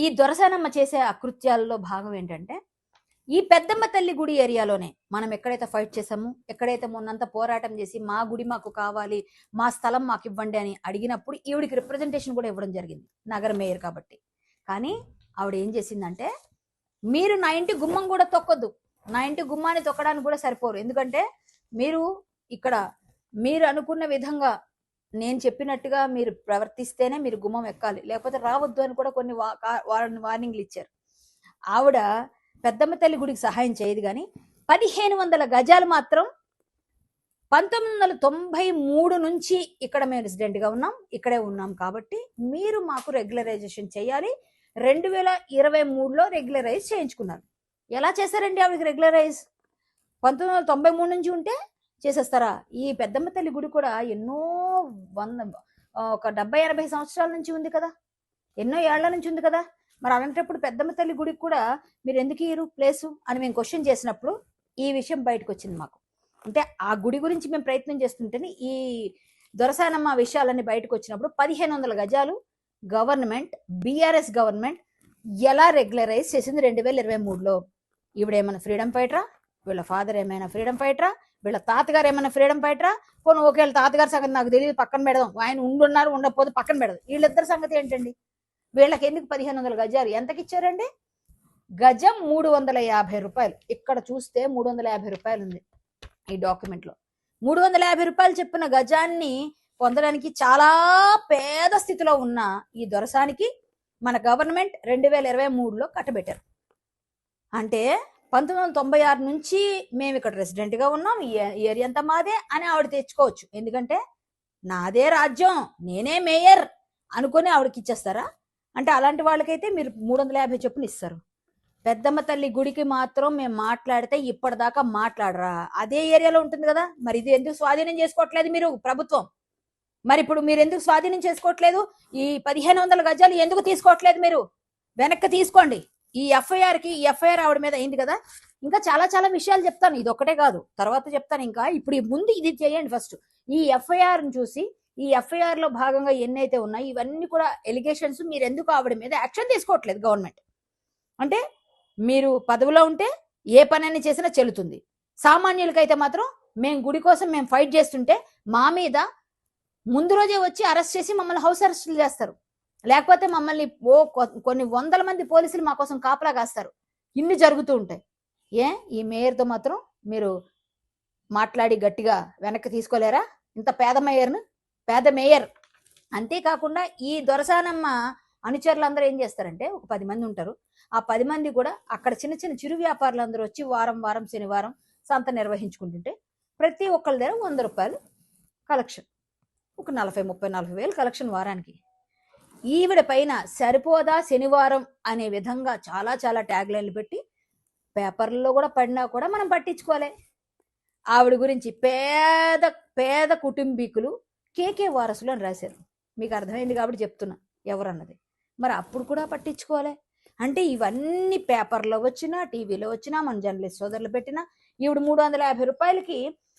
ఈ దొరసానమ్మ చేసే అకృత్యాల్లో భాగం ఏంటంటే, ఈ పెద్దమ్మ తల్లి గుడి ఏరియాలోనే మనం ఎక్కడైతే ఫైట్ చేసామో, ఎక్కడైతే మొన్నంతా పోరాటం చేసి మా గుడి మాకు కావాలి, మా స్థలం మాకు ఇవ్వండి అని అడిగినప్పుడు ఈవిడికి రిప్రజెంటేషన్ కూడా ఇవ్వడం జరిగింది, నగర మేయర్ కాబట్టి. కానీ ఆవిడ ఏం చేసిందంటే, మీరు నా ఇంటి గుమ్మం కూడా తొక్కొద్దు, నా ఇంటి గుమ్మాన్ని తొక్కడానికి కూడా సరిపోరు, ఎందుకంటే మీరు ఇక్కడ మీరు అనుకున్న విధంగా నేను చెప్పినట్టుగా మీరు ప్రవర్తిస్తేనే మీరు గుమ్మం ఎక్కాలి, లేకపోతే రావద్దు అని కూడా కొన్ని వార్నింగ్లు ఇచ్చారు. ఆవిడ పెద్దమ్మ తల్లి గుడికి సహాయం చేయదు, కానీ 1500 గజాలు మాత్రం 1993 నుంచి ఇక్కడ మేము రెసిడెంట్గా ఉన్నాం, ఇక్కడే ఉన్నాం కాబట్టి మీరు మాకు రెగ్యులరైజేషన్ చేయాలి. 2023లో రెగ్యులరైజ్ చేయించుకున్నారు. ఎలా చేశారండి ఆవిడకి రెగ్యులరైజ్? 1993 నుంచి ఉంటే చేసేస్తారా? ఈ పెద్దమ్మ తల్లి గుడి కూడా ఎన్నో ఒక 70-80 సంవత్సరాల నుంచి ఉంది కదా, ఎన్నో ఏళ్ల నుంచి ఉంది కదా. మరి అలాంటప్పుడు పెద్దమ్మ తల్లి గుడికి కూడా మీరు ఎందుకు ఇయ్యరు ప్లేసు అని మేము క్వశ్చన్ చేసినప్పుడు ఈ విషయం బయటకు వచ్చింది మాకు. అంటే ఆ గుడి గురించి మేము ప్రయత్నం చేస్తుంటేనే ఈ దొరసానమ్మ విషయాలన్నీ బయటకు వచ్చినప్పుడు 1500 గజాలు గవర్నమెంట్, బీఆర్ఎస్ గవర్నమెంట్ ఎలా రెగ్యులరైజ్ చేసింది 2023లో. ఈవిడేమైనా ఫ్రీడమ్ ఫైటరా? వీళ్ళ ఫాదర్ ఏమైనా ఫ్రీడమ్ ఫైటరా? వీళ్ళ తాతగారు ఏమైనా ఫ్రీడమ్ ఫైటరా? పోనీ ఒకవేళ తాతగారి సంగతి నాకు తెలియదు, పక్కన పెడదాం, ఆయన ఉండున్నారు ఉండకపోతే పక్కన పెడదాం, వీళ్ళిద్దరి సంగతి ఏంటండి? వీళ్ళకి ఎందుకు 1500 గజాలు ఎంతకి ఇచ్చారండి? గజం 350 రూపాయలు. ఇక్కడ చూస్తే 350 రూపాయలు ఉంది ఈ డాక్యుమెంట్ లో. 350 రూపాయలు చెప్పిన గజాన్ని పొందడానికి చాలా పేద స్థితిలో ఉన్న ఈ దొరసానికి మన గవర్నమెంట్ 2023లో కట్టబెట్టారు. అంటే 1996 నుంచి మేము ఇక్కడ రెసిడెంట్ గా ఉన్నాం, ఈ ఏరియా అంతా మాదే అని ఆవిడ తెచ్చుకోవచ్చు, ఎందుకంటే నాదే రాజ్యం, నేనే మేయర్ అనుకుని ఆవిడకి ఇచ్చేస్తారా? అంటే అలాంటి వాళ్ళకైతే మీరు 350 చొప్పున ఇస్తారు. పెద్దమ్మ తల్లి గుడికి మాత్రం మేము మాట్లాడితే ఇప్పటిదాకా మాట్లాడరా? అదే ఏరియాలో ఉంటుంది కదా, మరి ఇది ఎందుకు స్వాధీనం చేసుకోవట్లేదు మీరు ప్రభుత్వం? మరి ఇప్పుడు మీరు ఎందుకు స్వాధీనం చేసుకోవట్లేదు? ఈ 1500 గజాలు ఎందుకు తీసుకోవట్లేదు? మీరు వెనక్కి తీసుకోండి. ఈ ఎఫ్ఐఆర్ ఆవిడ మీద అయింది కదా, ఇంకా చాలా చాలా విషయాలు చెప్తాను, ఇది ఒక్కటే కాదు, తర్వాత చెప్తాను. ఇంకా ఇప్పుడు ముందు ఇది చేయండి ఫస్ట్. ఈ ఎఫ్ఐఆర్ని చూసి ఈ ఎఫ్ఐఆర్ లో భాగంగా ఎన్నైతే ఉన్నాయి ఇవన్నీ కూడా ఎలిగేషన్స్, మీరు ఎందుకు ఆవిడ మీద యాక్షన్ తీసుకోవట్లేదు గవర్నమెంట్? అంటే మీరు పదవిలో ఉంటే ఏ పనైనా చేసినా చెల్లుతుంది, సామాన్యులకైతే మాత్రం మేము గుడి కోసం మేము ఫైట్ చేస్తుంటే మా మీద ముందు రోజే వచ్చి అరెస్ట్ చేసి మమ్మల్ని హౌస్ అరెస్టులు చేస్తారు, లేకపోతే మమ్మల్ని కొన్ని 100 మంది పోలీసులు మా కోసం కాపలా కాస్తారు. ఇన్ని జరుగుతూ ఉంటాయి. ఈ మేయర్తో మాత్రం మీరు మాట్లాడి గట్టిగా వెనక్కి తీసుకోలేరా? ఇంత పేద మేయర్. అంతేకాకుండా ఈ దొరసానమ్మ అనుచరులందరూ ఏం చేస్తారంటే, ఒక 10 మంది ఉంటారు. ఆ 10 మంది కూడా అక్కడ చిన్న చిన్న చిరు వ్యాపారులు అందరూ వచ్చి వారం శనివారం సంత నిర్వహించుకుంటుంటే ప్రతి ఒక్కరి దగ్గర 100 రూపాయలు కలెక్షన్, ఒక 40 వేలు కలెక్షన్ వారానికి. ఈవిడ పైన సరిపోదా శనివారం అనే విధంగా చాలా చాలా ట్యాగ్ లైన్లు పెట్టి పేపర్లలో కూడా పడినా కూడా మనం పట్టించుకోలే. ఆవిడ గురించి పేద కుటుంబీకులు కేకే వారసులు అని రాశారు. మీకు అర్థమైంది కాబట్టి చెప్తున్నా ఎవరన్నది. మరి అప్పుడు కూడా పట్టించుకోలే. అంటే ఇవన్నీ పేపర్లో వచ్చినా, టీవీలో వచ్చినా, మన జర్నలిస్ట్ సోదరులు పెట్టినా, ఈవిడ 350 రూపాయలకి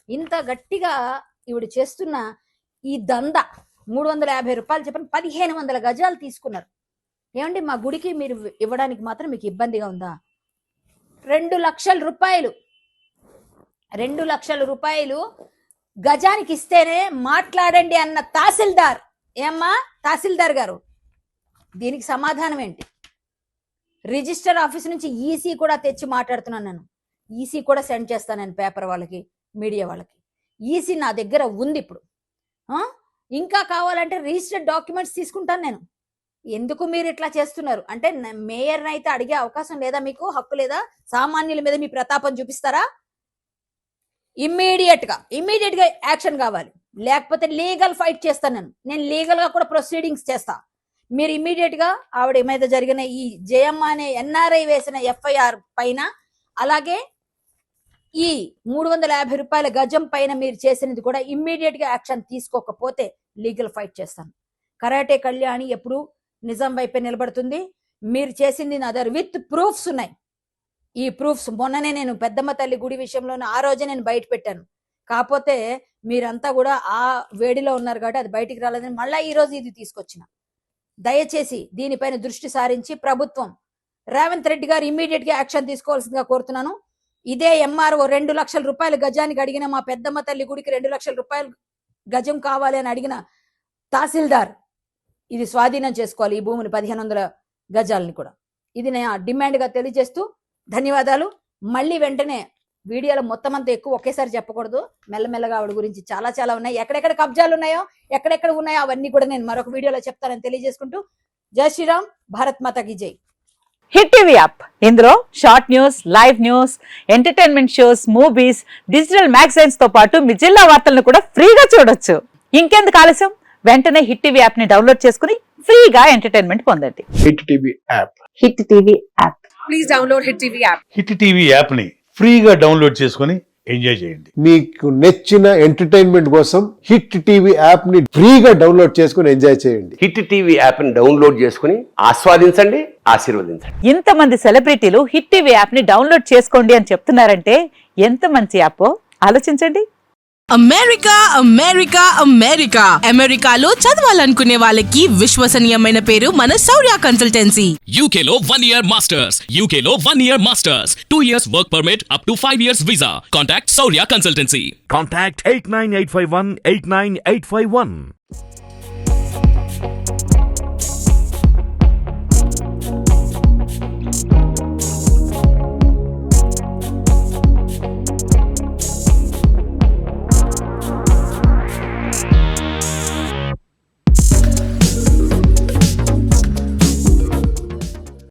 ఇంత గట్టిగా ఈవిడ చేస్తున్న ఈ దంద 350 రూపాయలు చెప్పని 1500 గజాలు తీసుకున్నారు. ఏమండి, మా గుడికి మీరు ఇవ్వడానికి మాత్రం మీకు ఇబ్బందిగా ఉందా? 2 లక్షల రూపాయలు 2 లక్షల రూపాయలు గజానికి ఇస్తేనే మాట్లాడండి అన్న తహసీల్దార్. ఏమ్మా తహసీల్దార్ గారు, దీనికి సమాధానం ఏంటి? రిజిస్టర్ ఆఫీస్ నుంచి ఈసీ కూడా తెచ్చి మాట్లాడుతున్నాను నేను. ఈసీ కూడా సెండ్ చేస్తాను నేను పేపర్ వాళ్ళకి, మీడియా వాళ్ళకి. ఈసీ నా దగ్గర ఉంది ఇప్పుడు. ఇంకా కావాలంటే రిజిస్టర్డ్ డాక్యుమెంట్స్ తీసుకుంటాను నేను. ఎందుకు మీరు ఇట్లా చేస్తున్నారు అంటే, మేయర్ని అయితే అడిగే అవకాశం లేదా? మీకు హక్కు లేదా? సామాన్యుల మీద మీ ప్రతాపం చూపిస్తారా? ఇమ్మీడియట్ గా యాక్షన్ కావాలి, లేకపోతే లీగల్ ఫైట్ చేస్తాను నేను లీగల్ గా కూడా ప్రొసీడింగ్స్ చేస్తా. మీరు ఇమ్మీడియట్ గా ఆవిడ మీద జరిగిన ఈ జయమ్మ అనే ఎన్ఆర్ఐ వేసిన ఎఫ్ఐఆర్ పైన, అలాగే ఈ 350 రూపాయల గజం పైన మీరు చేసినది కూడా ఇమ్మీడియట్ గా యాక్షన్ తీసుకోకపోతే లీగల్ ఫైట్ చేస్తాను. కరాటే కళ్యాణి ఎప్పుడు నిజం వైపే నిలబడుతుంది. మీరు చేసింది నా దగ్గర విత్ ప్రూఫ్స్ ఉన్నాయి. ఈ ప్రూఫ్స్ మొన్ననే నేను పెద్దమ్మ తల్లి గుడి విషయంలో ఆ రోజే నేను బయట పెట్టాను. కాకపోతే మీరంతా కూడా ఆ వేడిలో ఉన్నారు కాబట్టి అది బయటికి రాలేదని మళ్ళీ ఈ రోజు ఇది తీసుకొచ్చిన. దయచేసి దీనిపైన దృష్టి సారించి ప్రభుత్వం రేవంత్ రెడ్డి గారు ఇమ్మీడియట్ గా యాక్షన్ తీసుకోవాల్సిందిగా కోరుతున్నాను. ఇదే ఎంఆర్ఓ 2 లక్షల రూపాయలు గజానికి అడిగిన, మా పెద్దమ్మ తల్లి గుడికి 2 లక్షల రూపాయలు గజం కావాలి అని అడిగిన తహసీల్దార్ ఇది స్వాధీనం చేసుకోవాలి, ఈ భూమిని 1500 గజాలని కూడా. ఇది నేను డిమాండ్ గా తెలియజేస్తూ ధన్యవాదాలు. మళ్ళీ వెంటనే వీడియోలో మొత్తం అంతా ఎక్కువ ఒకేసారి చెప్పకూడదు, మెల్లమెల్లగా ఆవిడ గురించి చాలా చాలా ఉన్నాయి, ఎక్కడెక్కడ కబ్జాలు ఉన్నాయో ఎక్కడెక్కడ ఉన్నాయో అవన్నీ కూడా నేను మరొక వీడియోలో చెప్తానని తెలియజేసుకుంటూ జై శ్రీరామ్, భారత్ మాతాకి జై. హిట్ టీవీ యాప్, ఇందులో short news, live news, entertainment shows, movies, digital magazines తో పాటు మీ జిల్లా వార్తలను కూడా ఫ్రీగా చూడొచ్చు. ఇంకెందుకు ఆలస్యం, వెంటనే హిట్ టీవీ యాప్ ని డౌన్లోడ్ చేసుకుని ఫ్రీగా ఎంటర్టైన్మెంట్ పొందండి. Hit TV app. Hit TV app. Please download hit TV app. Hit TV app ని ఫ్రీగా డౌన్లోడ్ చేసుకొని ఎంజాయ్ చేయండి. మీకు నచ్చిన ఎంటర్టైన్మెంట్ కోసం హిట్ టీవీ యాప్ ని ఫ్రీగా డౌన్లోడ్ చేసుకొని ఎంజాయ్ చేయండి. హిట్ టీవీ యాప్ ని డౌన్లోడ్ చేసుకుని ఆస్వాదించండి, ఆశీర్వదించండి. ఇంతమంది సెలబ్రిటీలు హిట్ టీవీ యాప్ ని డౌన్లోడ్ చేసుకోండి అని చెప్తున్నారంటే ఎంత మంచి యాప్ ఆలోచించండి. అమెరికా అమెరికా అమెరికా అమెరికాలో చదవాలనుకునే వాళ్ళకి విశ్వసనీయమైన పేరు మన శౌర్య కన్సల్టెన్సీ. UK లో 1 year masters. UK లో 1 year masters. 2 years work permit up to 5 years visa. Contact Saurya Consultancy. Contact 89851 89851.